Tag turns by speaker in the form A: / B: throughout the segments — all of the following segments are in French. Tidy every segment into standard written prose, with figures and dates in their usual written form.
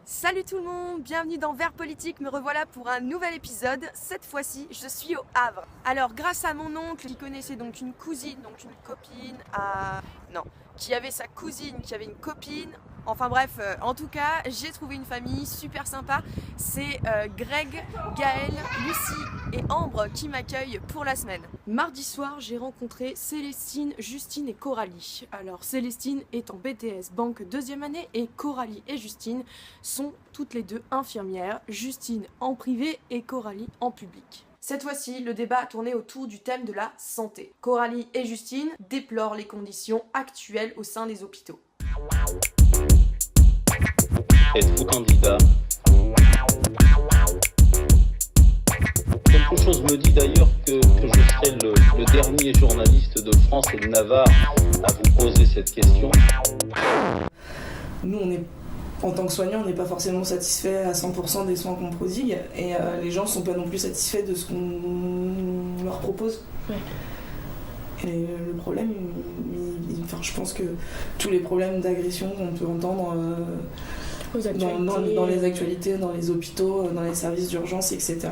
A: Salut tout le monde, bienvenue dans Vert Politique, me revoilà pour un nouvel épisode. Cette fois-ci, je suis au Havre. Alors grâce à mon oncle qui connaissait donc une cousine, donc une copine qui avait sa cousine, qui avait une copine. Enfin bref, en tout cas, j'ai trouvé une famille super sympa. C'est Greg, Gaël, Lucie et Ambre qui m'accueillent pour la semaine. Mardi soir, j'ai rencontré Célestine, Justine et Coralie. Alors Célestine est en BTS Banque 2e année et Coralie et Justine sont toutes les deux infirmières. Justine en privé et Coralie en public. Cette fois-ci, le débat a tourné autour du thème de la santé. Coralie et Justine déplorent les conditions actuelles au sein des hôpitaux.
B: Êtes-vous candidat? Quelque chose me dit d'ailleurs que je serai le dernier journaliste de France et de Navarre à vous poser cette question.
C: Nous, en tant que soignants, on n'est pas forcément satisfait à 100% des soins qu'on prodigue et les gens ne sont pas non plus satisfaits de ce qu'on leur propose. Ouais. Et le problème, je pense que tous les problèmes d'agression qu'on peut entendre dans les actualités, dans les hôpitaux, dans les services d'urgence, etc.,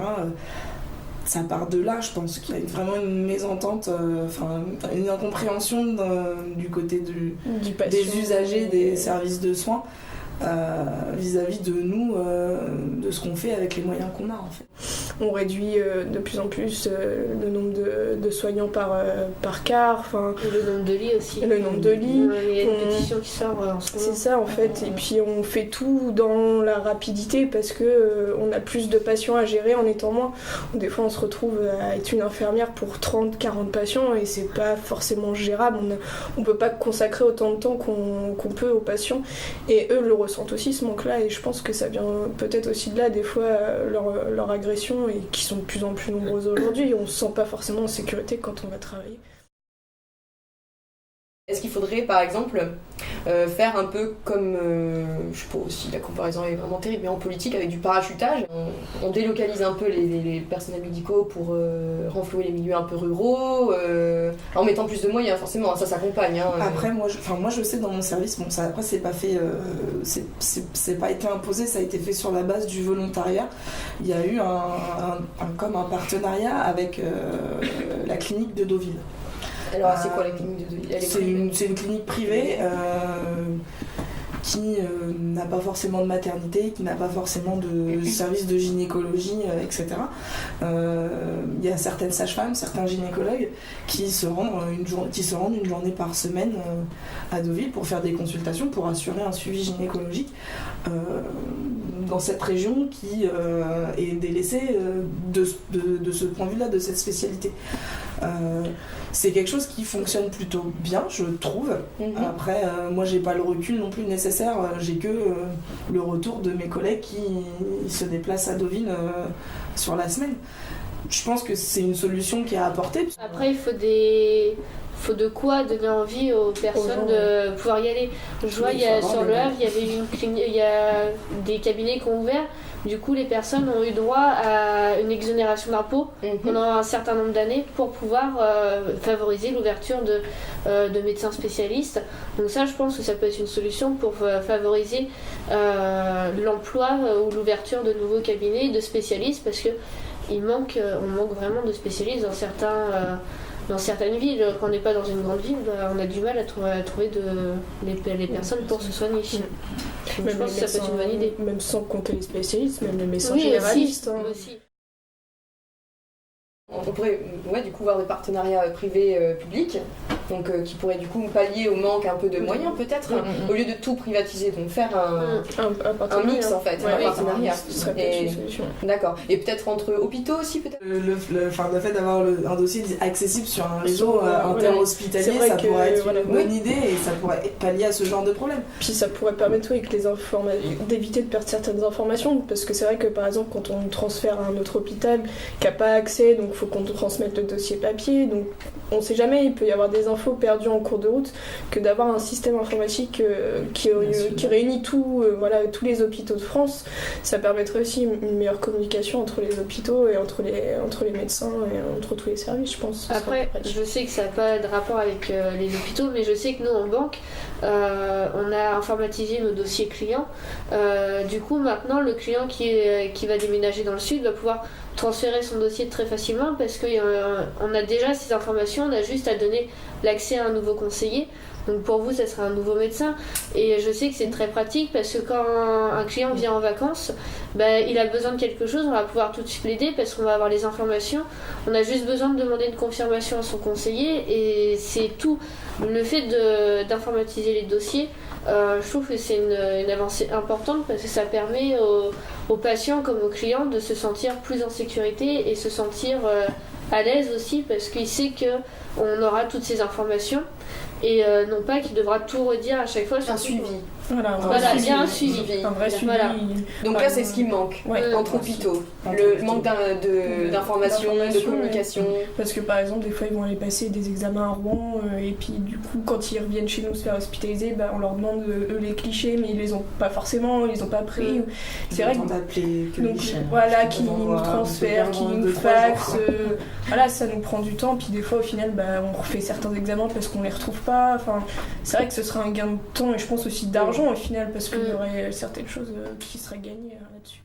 C: ça part de là. Je pense qu'il y a vraiment une mésentente, une incompréhension du côté des usagers des services de soins vis-à-vis de nous, de ce qu'on fait avec les moyens qu'on a en fait.
D: On réduit de plus en plus le nombre de soignants par quart.
E: Et le nombre de lits aussi.
D: Le nombre de lits.
E: Il y a une pétition qui sort en ce moment.
D: C'est ça en fait. Et puis on fait tout dans la rapidité parce que on a plus de patients à gérer en étant moins. Des fois on se retrouve à être une infirmière pour 30-40 patients et c'est pas forcément gérable. On peut pas consacrer autant de temps qu'on peut aux patients. Et eux le ressentent aussi ce manque-là et je pense que ça vient peut-être aussi de là des fois leur agression et qui sont de plus en plus nombreuses aujourd'hui. On ne se sent pas forcément en sécurité quand on va travailler.
A: Est-ce qu'il faudrait par exemple faire un peu comme, je sais pas si la comparaison est vraiment terrible, mais en politique avec du parachutage, on délocalise un peu les personnels médicaux pour renflouer les milieux un peu ruraux, en mettant plus de moyens forcément, ça s'accompagne.
C: Après moi je sais dans mon service, bon ça après c'est pas fait, c'est pas été imposé, ça a été fait sur la base du volontariat. Il y a eu comme un partenariat avec la clinique de Deauville.
A: Alors, c'est quoi la clinique de Deauville?
C: C'est une clinique privée qui n'a pas forcément de maternité, qui n'a pas forcément de service de gynécologie, etc. Il y a certaines sages-femmes, certains gynécologues qui se rendent une journée par semaine à Deauville pour faire des consultations, pour assurer un suivi gynécologique dans cette région qui est délaissée de ce point de vue-là, de cette spécialité. C'est quelque chose qui fonctionne plutôt bien, je trouve. Après, moi, j'ai pas le recul non plus nécessaire. J'ai que le retour de mes collègues qui se déplacent à Deauville sur la semaine. Je pense que c'est une solution qui est à apporter.
E: Après, il faut de quoi donner envie aux personnes de pouvoir y aller. Je vois, sur le Havre, il y a des cabinets qui ont ouvert. Du coup, les personnes ont eu droit à une exonération d'impôts pendant un certain nombre d'années pour pouvoir favoriser l'ouverture de médecins spécialistes. Donc ça, je pense que ça peut être une solution pour favoriser l'emploi ou l'ouverture de nouveaux cabinets de spécialistes parce qu'on manque vraiment de spécialistes dans certaines villes. Quand on n'est pas dans une grande ville, on a du mal à trouver les personnes pour se soigner. Donc, je pense que ça peut être une bonne idée.
D: Même sans compter les spécialistes, même les médecins généralistes.
E: Aussi.
A: On pourrait du coup voir des partenariats privés-publics qui pourraient du coup pallier au manque un peu de moyens peut-être, au lieu de tout privatiser, donc faire un mix en fait, un partenariat.
D: Ce serait peut-être une solution.
A: D'accord. Et peut-être entre hôpitaux aussi peut-être.
C: Le fait d'avoir un dossier accessible sur un réseau interhospitalier, ça pourrait être une bonne idée et ça pourrait pallier à ce genre de problème.
D: Puis ça pourrait permettre d'éviter de perdre certaines informations parce que c'est vrai que par exemple quand on transfère à un autre hôpital qui n'a pas accès, donc il faut qu'on transmette le dossier papier, donc on sait jamais, il peut y avoir des infos perdues en cours de route, que d'avoir un système informatique qui réunit tous les hôpitaux de France. Ça permettrait aussi une meilleure communication entre les hôpitaux et entre les médecins et entre tous les services, je pense.
E: Après, je sais que ça n'a pas de rapport avec les hôpitaux, mais je sais que nous, en banque, on a informatisé nos dossiers clients. Du coup, maintenant, le client qui va déménager dans le sud va pouvoir transférer son dossier très facilement parce qu'on a déjà ces informations, on a juste à donner l'accès à un nouveau conseiller. Donc pour vous, ça sera un nouveau médecin. Et je sais que c'est très pratique parce que quand un client vient en vacances, il a besoin de quelque chose, on va pouvoir tout de suite l'aider parce qu'on va avoir les informations. On a juste besoin de demander une confirmation à son conseiller et c'est tout. Le fait d'informatiser les dossiers, je trouve que c'est une avancée importante parce que ça permet aux patients comme aux clients de se sentir plus en sécurité et se sentir à l'aise aussi parce qu'il sait qu'on aura toutes ces informations et non pas qu'il devra tout redire à chaque fois.
F: Un suivi.
D: Voilà,
E: bien un suivi.
D: Un vrai suivi.
E: Voilà.
F: Donc là, c'est ce qui manque entre hôpitaux. Le manque d'informations, de communication.
D: Parce que par exemple, des fois, ils vont aller passer des examens à Rouen et puis du coup, quand ils reviennent chez nous se faire hospitaliser, on leur demande eux les clichés, mais ils les ont pas forcément, ils les ont pas pris. C'est vrai
C: que
D: donc voilà, qui nous transfèrent, qui nous faxent. Voilà, ça nous prend du temps. Puis des fois, au final, on refait certains examens parce qu'on les retrouve pas. Enfin, c'est vrai que ce serait un gain de temps et je pense aussi d'argent au final parce qu'il y aurait certaines choses qui seraient gagnées là-dessus.